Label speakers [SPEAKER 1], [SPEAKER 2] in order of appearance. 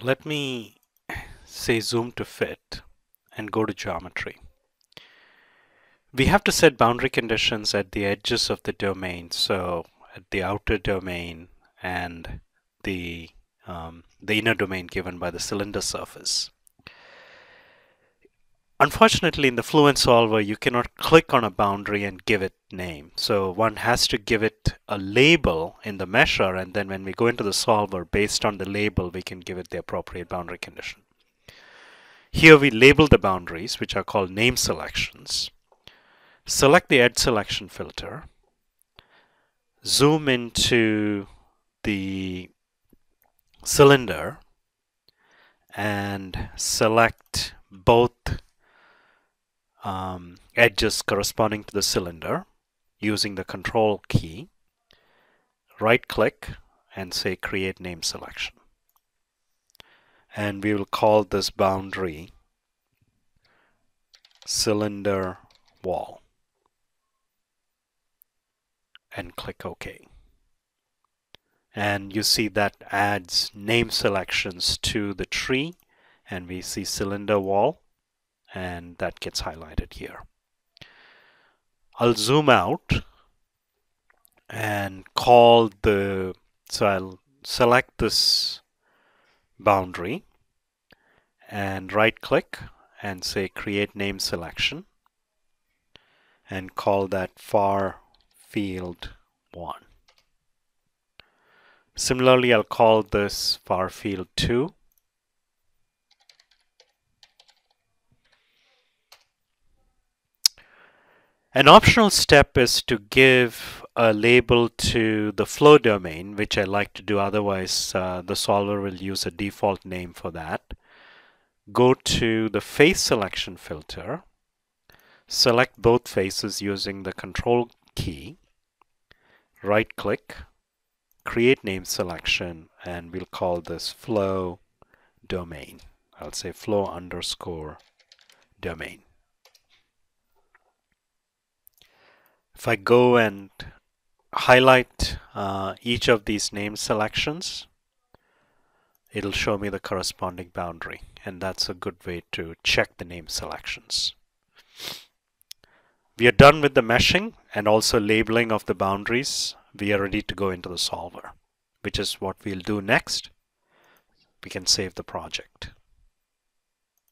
[SPEAKER 1] Let me say zoom to fit and go to geometry. We have to set boundary conditions at the edges of the domain, so at the outer domain and the inner domain given by the cylinder surface. Unfortunately, in the Fluent Solver, you cannot click on a boundary and give it name. So one has to give it a label in the measure, and then when we go into the solver, based on the label, we can give it the appropriate boundary condition. Here we label the boundaries, which are called name selections. Select the edge selection filter. Zoom into the cylinder and select both edges corresponding to the cylinder using the control key. Right click and say create name selection. And we will call this boundary cylinder wall. And click OK. And you see that adds name selections to the tree, and we see cylinder wall, and that gets highlighted here. I'll zoom out and call the, so I'll select this boundary and right click and say create name selection and call that far field 1. Similarly, I'll call this far field 2. An optional step is to give a label to the flow domain, which I like to do, otherwise the solver will use a default name for that. Go to the face selection filter, select both faces using the control key, right click, create name selection, and we'll call this flow domain. I'll say flow underscore domain. If I go and highlight each of these name selections, it'll show me the corresponding boundary, and that's a good way to check the name selections. We are done with the meshing and also labeling of the boundaries. We are ready to go into the solver, which is what we'll do next. We can save the project.